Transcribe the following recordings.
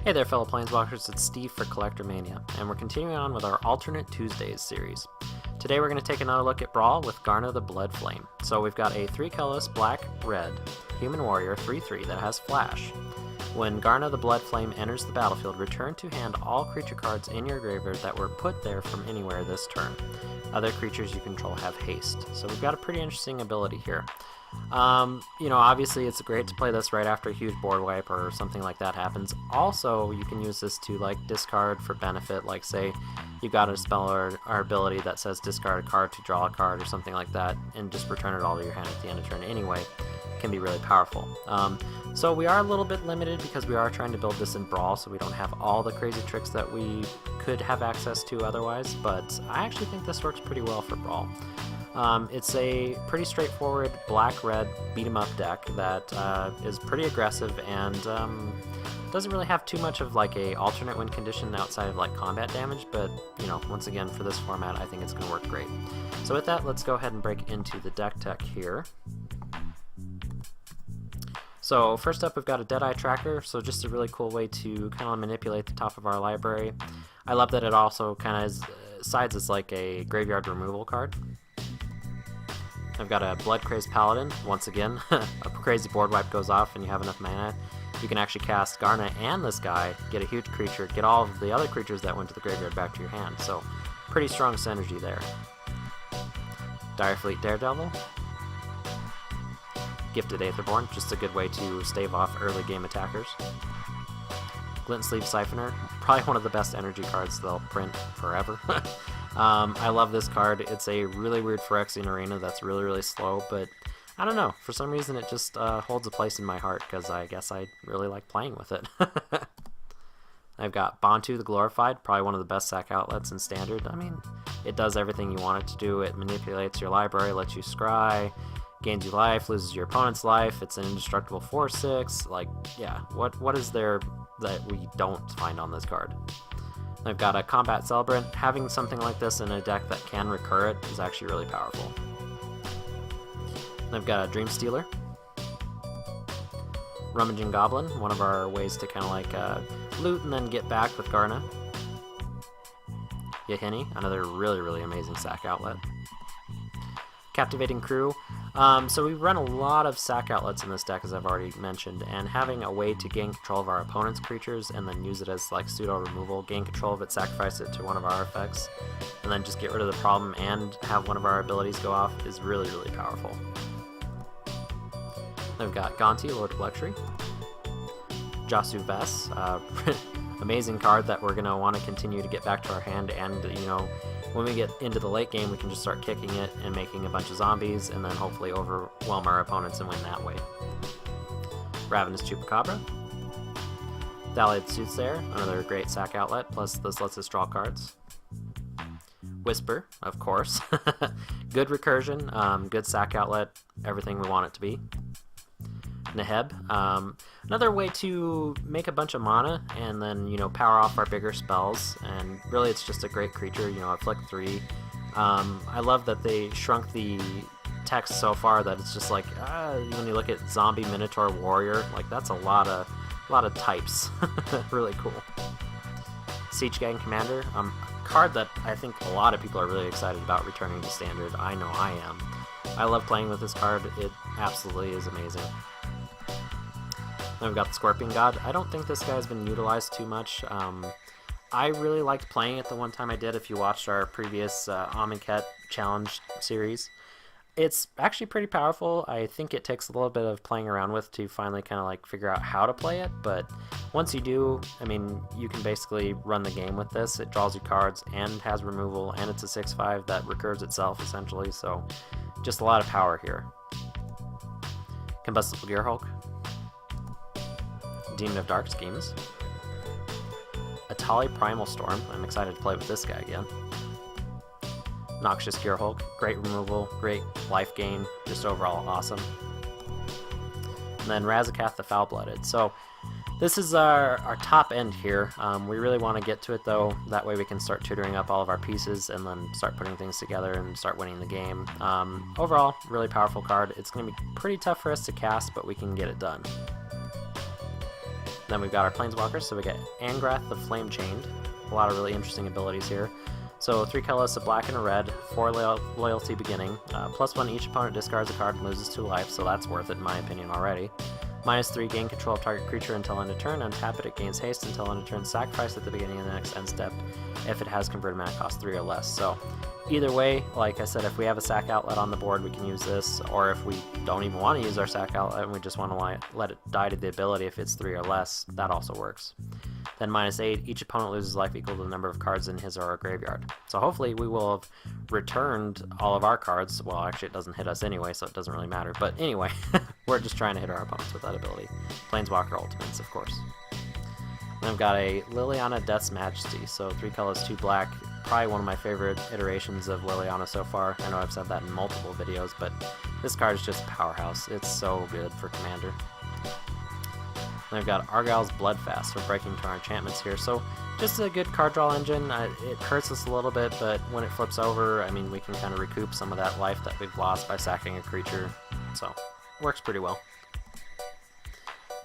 Hey there fellow Planeswalkers, it's Steve for Collector Mania, and we're continuing on with our Alternate Tuesdays series. Today we're going to take another look at Brawl with Garna the Bloodflame. So we've got a 3-colorless black-red human warrior 3/3 that has flash. When Garna the Bloodflame enters the battlefield, return to hand all creature cards in your graveyard that were put there from anywhere this turn. Other creatures you control have haste. So we've got a pretty interesting ability here. Obviously it's great to play this right after a huge board wipe or something like that happens. Also, you can use this to discard for benefit, like say you got a spell or ability that says discard a card to draw a card or something like that, and just return it all to your hand at the end of turn anyway. Can be really powerful. So we are a little bit limited because we are trying to build this in Brawl, so we don't have all the crazy tricks that we could have access to otherwise, but I actually think this works pretty well for Brawl. It's a pretty straightforward black-red beat-em-up deck that is pretty aggressive and doesn't really have too much of a alternate win condition outside of combat damage, but once again for this format I think it's going to work great. So with that, let's go ahead and break into the deck tech here. So first up, we've got a Deadeye Tracker, so just a really cool way to kind of manipulate the top of our library. I love that it also kind of sides as like a graveyard removal card. I've got a Blood Crazed Paladin. Once again, a crazy board wipe goes off and you have enough mana. You can actually cast Garna and this guy, get a huge creature, get all of the other creatures that went to the graveyard back to your hand. So pretty strong synergy there. Direfleet Daredevil. Gifted Aetherborn, just a good way to stave off early game attackers. Glint Sleeve Siphoner, probably one of the best energy cards they'll print forever. I love this card. It's a really weird Phyrexian Arena that's really slow, but I don't know, for some reason it just holds a place in my heart because I guess I really like playing with it. I've got Bantu the Glorified, probably one of the best sack outlets in Standard. I mean, it does everything you want it to do. It manipulates your library, lets you scry, gains you life, loses your opponent's life. It's an indestructible 4/6. Yeah, what is there that we don't find on this card? I've got a Combat Celebrant. Having something like this in a deck that can recur it is actually really powerful. I've got a Dream Stealer. Rummaging Goblin, one of our ways to kind of loot and then get back with Garna. Yahini, another really amazing sack outlet. Captivating Crew. So we run a lot of sack outlets in this deck, as I've already mentioned, and having a way to gain control of our opponent's creatures and then use it as pseudo removal, gain control of it, sacrifice it to one of our effects, and then just get rid of the problem and have one of our abilities go off is really powerful. Then we've got Gonti, Lord of Luxury. Jasu Vess, amazing card that we're going to want to continue to get back to our hand, and when we get into the late game we can just start kicking it and making a bunch of zombies and then hopefully overwhelm our opponents and win that way. Ravenous Chupacabra. Thaliad Soothsayer, another great sack outlet, plus this lets us draw cards. Whisper, of course. Good recursion, good sack outlet, everything we want it to be. Neheb, another way to make a bunch of mana and then power off our bigger spells, and really it's just a great creature. A flick 3. I love that they shrunk the text so far that it's just when you look at Zombie Minotaur Warrior, that's a lot of types. Really cool. Siege Gang Commander, a card that I think a lot of people are really excited about returning to Standard. I know I am. I love playing with this card. It absolutely is amazing. Then we've got the Scorpion God. I don't think this guy's been utilized too much. I really liked playing it the one time I did. If you watched our previous Amonkhet Challenge series, it's actually pretty powerful. I think it takes a little bit of playing around with to finally kind of figure out how to play it, but once you do, I mean, you can basically run the game with this. It draws you cards and has removal, and it's a 6/5 that recurs itself essentially, so just a lot of power here. Combustible Gearhulk. Demon of Dark Schemes. Atali Primal Storm. I'm excited to play with this guy again. Noxious Gearhulk. Great removal, great life gain, just overall awesome. And then Razakath the Foul-Blooded. So this is our top end here. We really want to get to it though, that way we can start tutoring up all of our pieces and then start putting things together and start winning the game. Overall, really powerful card. It's going to be pretty tough for us to cast, but we can get it done. Then we've got our Planeswalkers, so we get Angrath the Flame Chained. A lot of really interesting abilities here. So 3 colorless, a black and a red, 4 loyalty beginning. +1, each opponent discards a card and loses 2 life, so that's worth it in my opinion already. -3, gain control of target creature until end of turn. Untap it, it gains haste until end of turn. Sacrifice at the beginning of the next end step if it has converted mana cost 3 or less. So either way, like I said, if we have a sack outlet on the board, we can use this, or if we don't even want to use our sack outlet and we just want to let it die to the ability if it's 3 or less, that also works. Then -8, each opponent loses life equal to the number of cards in his or her graveyard. So hopefully we will have returned all of our cards. Well, actually it doesn't hit us anyway, so it doesn't really matter. But anyway, we're just trying to hit our opponents with that ability. Planeswalker Ultimates, of course. Then I've got a Liliana Death's Majesty, so 3 colors, 2 black. Probably one of my favorite iterations of Liliana so far. I know I've said that in multiple videos, but this card is just a powerhouse. It's so good for Commander. Then I've got Argyle's Bloodfast. We're breaking into our enchantments here, so just a good card draw engine. It hurts us a little bit, but when it flips over, I mean, we can kind of recoup some of that life that we've lost by sacking a creature, so works pretty well.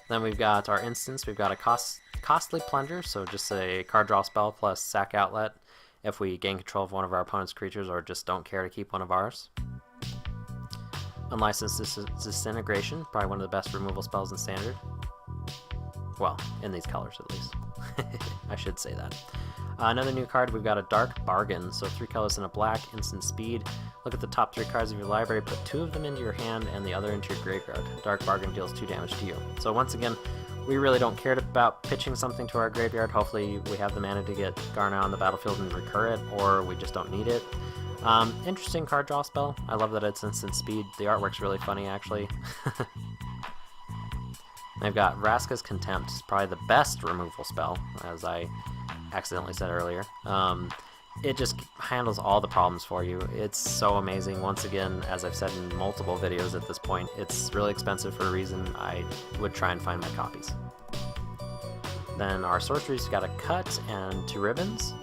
Then we've got our instance. We've got a Costly Plunder, so just a card draw spell plus sack outlet if we gain control of one of our opponent's creatures or just don't care to keep one of ours. Unlicensed Disintegration, probably one of the best removal spells in Standard. Well, in these colors at least. I should say that. Another new card, we've got a Dark Bargain, so 3 colors and a black, instant speed. Look at the top 3 cards of your library, put 2 of them into your hand and the other into your graveyard. Dark Bargain deals 2 damage to you. So once again, we really don't care about pitching something to our graveyard. Hopefully we have the mana to get Garna on the battlefield and recur it, or we just don't need it. Interesting card draw spell. I love that it's instant speed. The artwork's really funny, actually. I've got Vraska's Contempt, probably the best removal spell, as I accidentally said earlier. It just handles all the problems for you. It's so amazing. Once again, as I've said in multiple videos at this point, it's really expensive for a reason. I would try and find my copies. Then our Sorceries got a Cut and 2 Ribbons.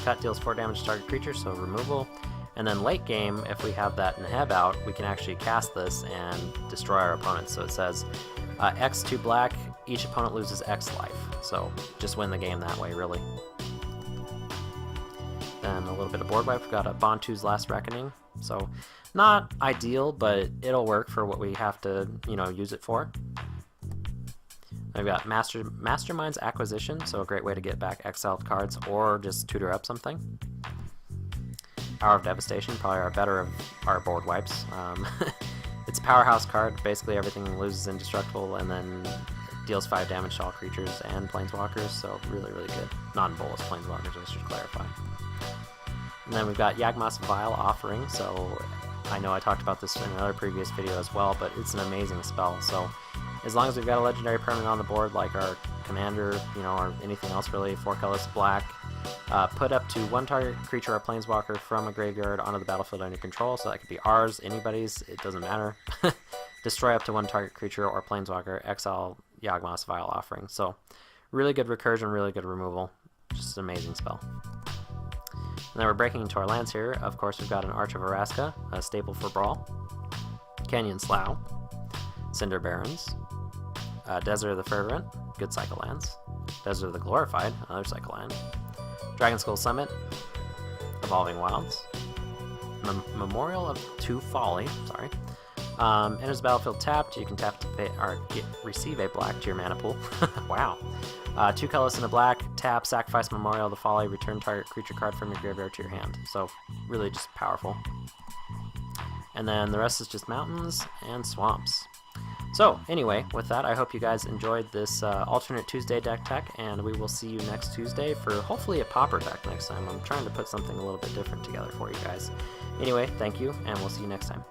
Cut deals 4 damage to target creature, so removal. And then late game, if we have that Neheb out, we can actually cast this and destroy our opponents. So it says X 2 black, each opponent loses X life. So just win the game that way, really. Then a little bit of board wipe. We've got a Bontu's Last Reckoning. So not ideal, but it'll work for what we have to, use it for. I've got Mastermind's Acquisition, so a great way to get back exiled cards or just tutor up something. Hour of Devastation, probably our better of our board wipes. It's a powerhouse card. Basically everything loses indestructible and then deals 5 damage to all creatures and planeswalkers, so really, really good. Non-bolus planeswalkers, I should clarify. And then we've got Yawgmoth's Vile Offering, so I know I talked about this in another previous video as well, but it's an amazing spell. So as long as we've got a legendary permanent on the board, like our commander, or anything else really, 4 colors black, put up to 1 target creature or planeswalker from a graveyard onto the battlefield under control, so that could be ours, anybody's, it doesn't matter. Destroy up to 1 target creature or planeswalker, exile Yawgmoth's Vile Offering. So really good recursion, really good removal, just an amazing spell. And then we're breaking into our lands here. Of course, we've got an Arch of Vraska, a staple for Brawl, Canyon Slough, Cinder Barrens, Desert of the Fervent, good cycle lands, Desert of the Glorified, another cycle land, Dragon Skull Summit, Evolving Wilds, Memorial of 2 Folly, sorry. Enters the battlefield tapped. You can tap to pay, or receive a black to your mana pool. Wow. 2 colors and a black, tap, sacrifice Memorial of the Folly, return target creature card from your graveyard to your hand. So really just powerful. And then the rest is just mountains and swamps. So anyway, with that, I hope you guys enjoyed this alternate Tuesday deck tech, and we will see you next Tuesday for hopefully a Pauper deck next time. I'm trying to put something a little bit different together for you guys. Anyway, thank you, and we'll see you next time.